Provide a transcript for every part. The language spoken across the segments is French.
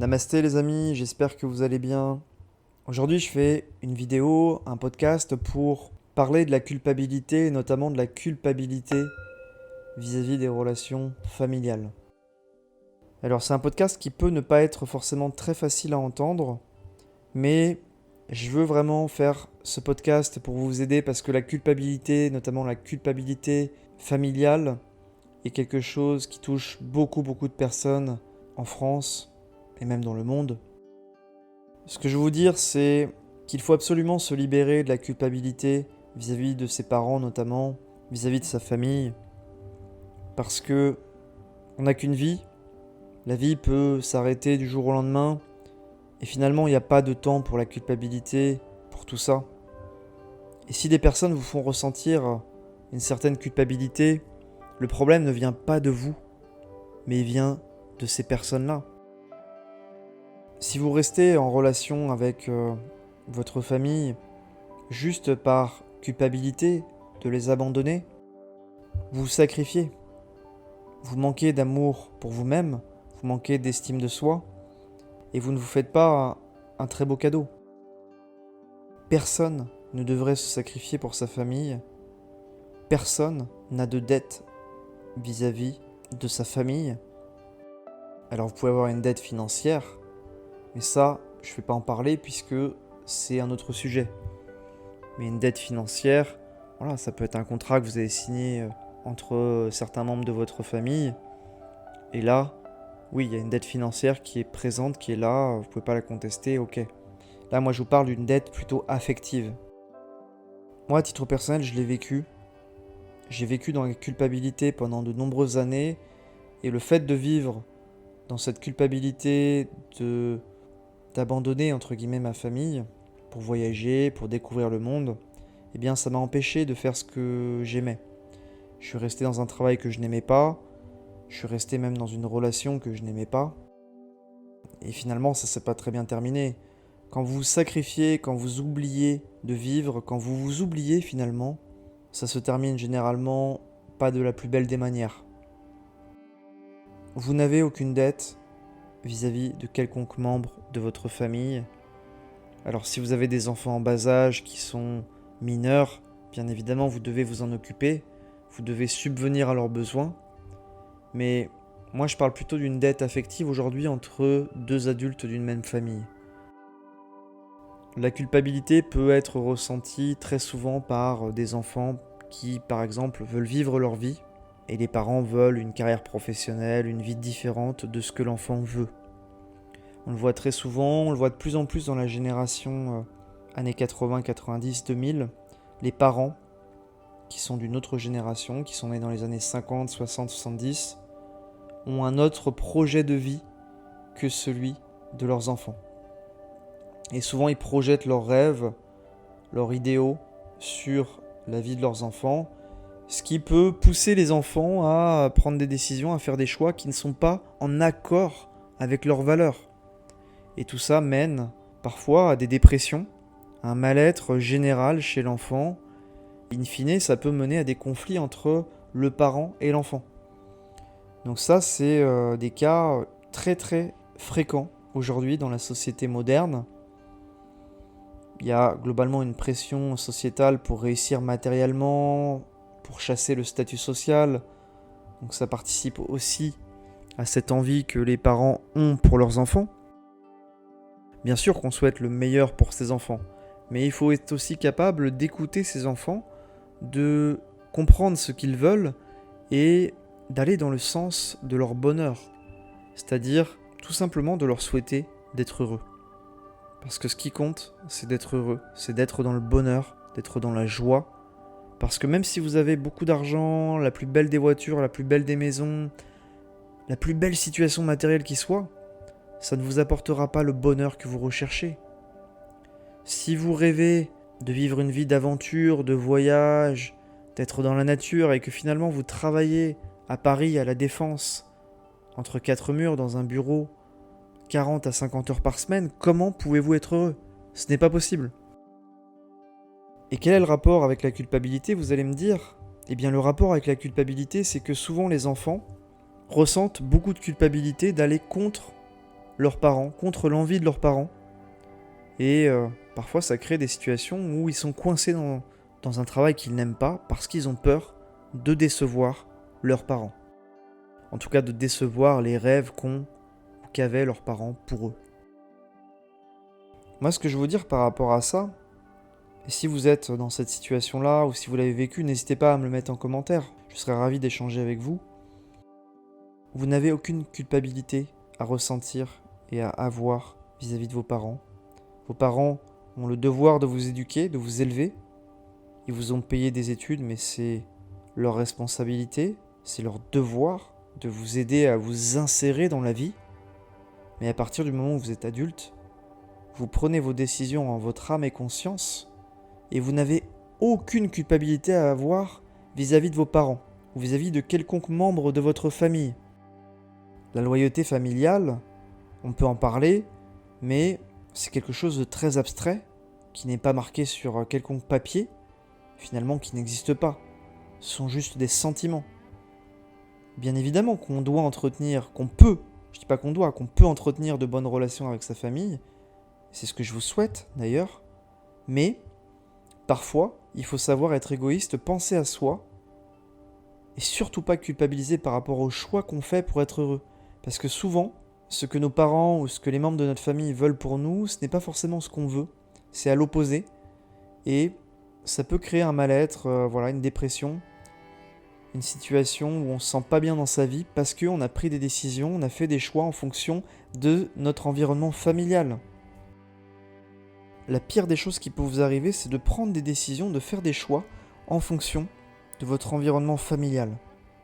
Namasté les amis, j'espère que vous allez bien. Aujourd'hui je fais une vidéo, un podcast pour parler de la culpabilité, et notamment de la culpabilité vis-à-vis des relations familiales. Alors c'est un podcast qui peut ne pas être forcément très facile à entendre, mais je veux vraiment faire ce podcast pour vous aider parce que la culpabilité, notamment la culpabilité familiale, est quelque chose qui touche beaucoup de personnes en France et même dans le monde. Ce que je veux vous dire, c'est qu'il faut absolument se libérer de la culpabilité vis-à-vis de ses parents notamment, vis-à-vis de sa famille, parce que on n'a qu'une vie, la vie peut s'arrêter du jour au lendemain, et finalement il n'y a pas de temps pour la culpabilité, pour tout ça. Et si des personnes vous font ressentir une certaine culpabilité, le problème ne vient pas de vous, mais il vient de ces personnes-là. Si vous restez en relation avec votre famille juste par culpabilité de les abandonner, vous vous sacrifiez. Vous manquez d'amour pour vous-même, vous manquez d'estime de soi, et vous ne vous faites pas un très beau cadeau. Personne ne devrait se sacrifier pour sa famille. Personne n'a de dette vis-à-vis de sa famille. Alors vous pouvez avoir une dette financière, mais ça, je ne vais pas en parler puisque c'est un autre sujet. Mais une dette financière, voilà, ça peut être un contrat que vous avez signé entre certains membres de votre famille. Et là, oui, il y a une dette financière qui est présente, qui est là, vous ne pouvez pas la contester, ok. Là, moi, je vous parle d'une dette plutôt affective. Moi, à titre personnel, je l'ai vécu. J'ai vécu dans la culpabilité pendant de nombreuses années. Et le fait de vivre dans cette culpabilité d'abandonner, entre guillemets, ma famille, pour voyager, pour découvrir le monde, eh bien, ça m'a empêché de faire ce que j'aimais. Je suis resté dans un travail que je n'aimais pas. Je suis resté même dans une relation que je n'aimais pas. Et finalement, ça s'est pas très bien terminé. Quand vous vous sacrifiez, quand vous oubliez de vivre, quand vous vous oubliez finalement, ça se termine généralement pas de la plus belle des manières. Vous n'avez aucune dette vis-à-vis de quelconque membre de votre famille. Alors si vous avez des enfants en bas âge qui sont mineurs, bien évidemment vous devez vous en occuper, vous devez subvenir à leurs besoins. Mais moi je parle plutôt d'une dette affective aujourd'hui entre deux adultes d'une même famille. La culpabilité peut être ressentie très souvent par des enfants qui, par exemple, veulent vivre leur vie et les parents veulent une carrière professionnelle, une vie différente de ce que l'enfant veut. On le voit très souvent, on le voit de plus en plus dans la génération années 80, 90, 2000, les parents qui sont d'une autre génération, qui sont nés dans les années 50, 60, 70, ont un autre projet de vie que celui de leurs enfants. Et souvent, ils projettent leurs rêves, leurs idéaux sur la vie de leurs enfants, ce qui peut pousser les enfants à prendre des décisions, à faire des choix qui ne sont pas en accord avec leurs valeurs. Et tout ça mène parfois à des dépressions, à un mal-être général chez l'enfant. In fine, ça peut mener à des conflits entre le parent et l'enfant. Donc ça, c'est des cas très fréquents aujourd'hui dans la société moderne. Il y a globalement une pression sociétale pour réussir matériellement, pour chasser le statut social. Donc ça participe aussi à cette envie que les parents ont pour leurs enfants. Bien sûr qu'on souhaite le meilleur pour ses enfants, mais il faut être aussi capable d'écouter ses enfants, de comprendre ce qu'ils veulent et d'aller dans le sens de leur bonheur. C'est-à-dire tout simplement de leur souhaiter d'être heureux. Parce que ce qui compte, c'est d'être heureux, c'est d'être dans le bonheur, d'être dans la joie. Parce que même si vous avez beaucoup d'argent, la plus belle des voitures, la plus belle des maisons, la plus belle situation matérielle qui soit, ça ne vous apportera pas le bonheur que vous recherchez. Si vous rêvez de vivre une vie d'aventure, de voyage, d'être dans la nature et que finalement vous travaillez à Paris, à La Défense, entre quatre murs dans un bureau, 40 à 50 heures par semaine, comment pouvez-vous être heureux ? Ce n'est pas possible. Et quel est le rapport avec la culpabilité, vous allez me dire ? Eh bien le rapport avec la culpabilité, c'est que souvent les enfants ressentent beaucoup de culpabilité d'aller contre leurs parents, contre l'envie de leurs parents. Et parfois ça crée des situations où ils sont coincés dans un travail qu'ils n'aiment pas parce qu'ils ont peur de décevoir leurs parents. En tout cas de décevoir les rêves qu'avaient leurs parents pour eux. Moi ce que je veux dire par rapport à ça, et si vous êtes dans cette situation-là ou si vous l'avez vécu, n'hésitez pas à me le mettre en commentaire, je serais ravi d'échanger avec vous. Vous n'avez aucune culpabilité à ressentir et à avoir vis-à-vis de vos parents. Vos parents ont le devoir de vous éduquer, de vous élever. Ils vous ont payé des études, mais c'est leur responsabilité, c'est leur devoir de vous aider à vous insérer dans la vie. Mais à partir du moment où vous êtes adulte, vous prenez vos décisions en votre âme et conscience et vous n'avez aucune culpabilité à avoir vis-à-vis de vos parents ou vis-à-vis de quelconque membre de votre famille. La loyauté familiale, on peut en parler, mais c'est quelque chose de très abstrait, qui n'est pas marqué sur quelconque papier, finalement qui n'existe pas. Ce sont juste des sentiments. Bien évidemment qu'on doit entretenir, qu'on peut entretenir de bonnes relations avec sa famille, c'est ce que je vous souhaite d'ailleurs, mais parfois, il faut savoir être égoïste, penser à soi, et surtout pas culpabiliser par rapport aux choix qu'on fait pour être heureux. Parce que souvent, ce que nos parents ou ce que les membres de notre famille veulent pour nous, ce n'est pas forcément ce qu'on veut, c'est à l'opposé, et ça peut créer un mal-être, une dépression, une situation où on se sent pas bien dans sa vie parce qu'on a pris des décisions, on a fait des choix en fonction de notre environnement familial. La pire des choses qui peut vous arriver, c'est de prendre des décisions, de faire des choix en fonction de votre environnement familial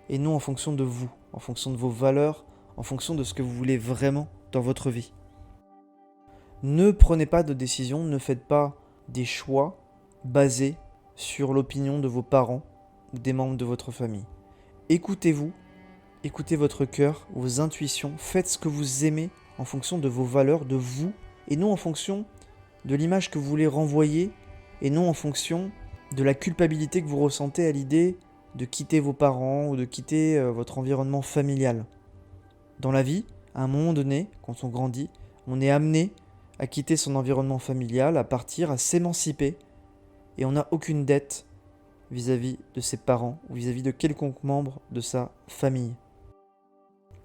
et non en fonction de vous, en fonction de vos valeurs, en fonction de ce que vous voulez vraiment dans votre vie. Ne prenez pas de décisions, ne faites pas des choix basés sur l'opinion de vos parents ou des membres de votre famille. Écoutez-vous, écoutez votre cœur, vos intuitions, faites ce que vous aimez en fonction de vos valeurs, de vous, et non en fonction de l'image que vous voulez renvoyer, et non en fonction de la culpabilité que vous ressentez à l'idée de quitter vos parents ou de quitter votre environnement familial. Dans la vie, à un moment donné, quand on grandit, on est amené à quitter son environnement familial, à partir, à s'émanciper, et on n'a aucune dette vis-à-vis de ses parents ou vis-à-vis de quelconque membre de sa famille.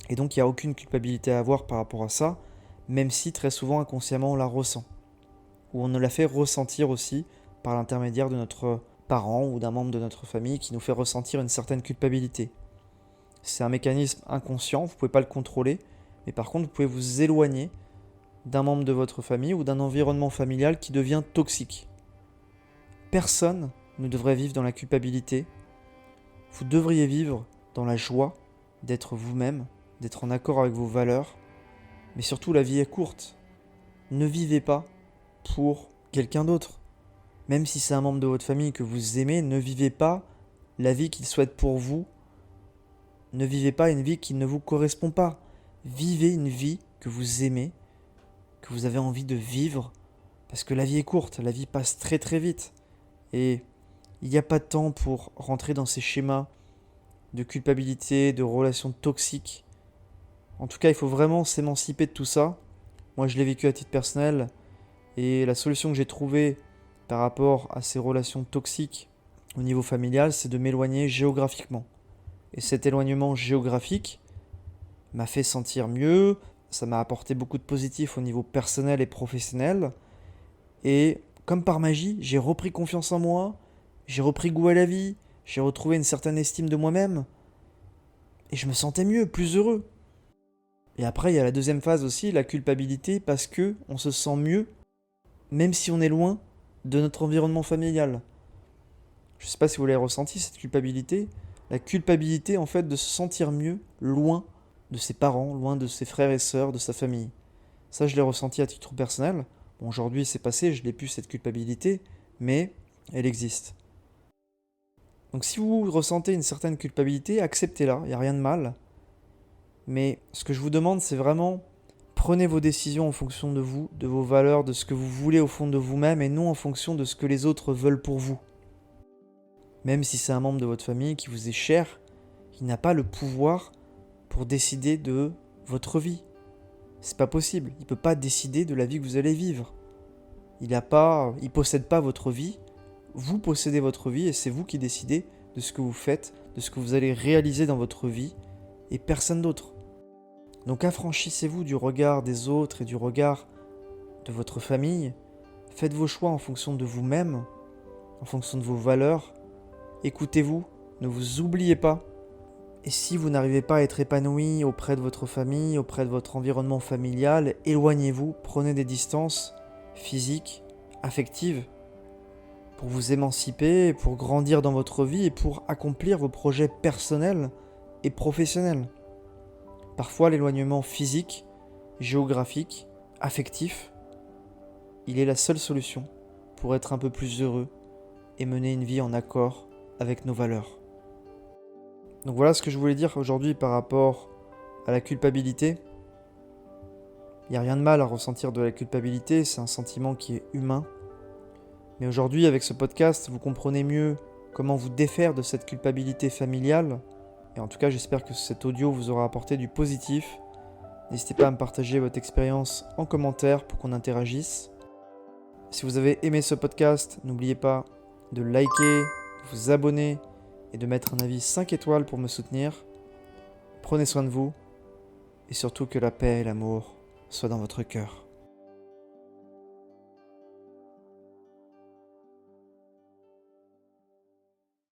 Et donc il n'y a aucune culpabilité à avoir par rapport à ça, même si très souvent inconsciemment on la ressent. Ou on ne la fait ressentir aussi par l'intermédiaire de notre parent ou d'un membre de notre famille qui nous fait ressentir une certaine culpabilité. C'est un mécanisme inconscient, vous ne pouvez pas le contrôler, mais par contre vous pouvez vous éloigner d'un membre de votre famille ou d'un environnement familial qui devient toxique. Personne ne devrait vivre dans la culpabilité. Vous devriez vivre dans la joie d'être vous-même, d'être en accord avec vos valeurs, mais surtout la vie est courte. Ne vivez pas pour quelqu'un d'autre. Même si c'est un membre de votre famille que vous aimez, ne vivez pas la vie qu'il souhaite pour vous. Ne vivez pas une vie qui ne vous correspond pas. Vivez une vie que vous aimez, que vous avez envie de vivre, parce que la vie est courte, la vie passe très très vite. Et il n'y a pas de temps pour rentrer dans ces schémas de culpabilité, de relations toxiques. En tout cas, il faut vraiment s'émanciper de tout ça. Moi, je l'ai vécu à titre personnel, et la solution que j'ai trouvée par rapport à ces relations toxiques au niveau familial, c'est de m'éloigner géographiquement. Et cet éloignement géographique m'a fait sentir mieux, ça m'a apporté beaucoup de positif au niveau personnel et professionnel. Et comme par magie, j'ai repris confiance en moi, j'ai repris goût à la vie, j'ai retrouvé une certaine estime de moi-même. Et je me sentais mieux, plus heureux. Et après, il y a la deuxième phase aussi, la culpabilité, parce que on se sent mieux, même si on est loin de notre environnement familial. Je ne sais pas si vous l'avez ressenti, cette culpabilité. La culpabilité, en fait, de se sentir mieux, loin de ses parents, loin de ses frères et sœurs, de sa famille. Ça, je l'ai ressenti à titre personnel. Bon, aujourd'hui, c'est passé, je n'ai plus cette culpabilité, mais elle existe. Donc si vous ressentez une certaine culpabilité, acceptez-la, il n'y a rien de mal. Mais ce que je vous demande, c'est vraiment, prenez vos décisions en fonction de vous, de vos valeurs, de ce que vous voulez au fond de vous-même, et non en fonction de ce que les autres veulent pour vous. Même si c'est un membre de votre famille qui vous est cher, il n'a pas le pouvoir pour décider de votre vie. C'est pas possible. Il peut pas décider de la vie que vous allez vivre. Il possède pas votre vie. Vous possédez votre vie et c'est vous qui décidez de ce que vous faites, de ce que vous allez réaliser dans votre vie et personne d'autre. Donc affranchissez-vous du regard des autres et du regard de votre famille. Faites vos choix en fonction de vous-même, en fonction de vos valeurs. Écoutez-vous, ne vous oubliez pas. Et si vous n'arrivez pas à être épanoui auprès de votre famille, auprès de votre environnement familial, éloignez-vous, prenez des distances physiques, affectives, pour vous émanciper, pour grandir dans votre vie et pour accomplir vos projets personnels et professionnels. Parfois, l'éloignement physique, géographique, affectif, il est la seule solution pour être un peu plus heureux et mener une vie en accord avec nos valeurs. Donc voilà ce que je voulais dire aujourd'hui par rapport à la culpabilité. Il n'y a rien de mal à ressentir de la culpabilité, c'est un sentiment qui est humain. Mais aujourd'hui, avec ce podcast, vous comprenez mieux comment vous défaire de cette culpabilité familiale. Et en tout cas, j'espère que cet audio vous aura apporté du positif. N'hésitez pas à me partager votre expérience en commentaire pour qu'on interagisse. Si vous avez aimé ce podcast, n'oubliez pas de liker, de vous abonner et de mettre un avis 5 étoiles pour me soutenir. Prenez soin de vous et surtout que la paix et l'amour soient dans votre cœur.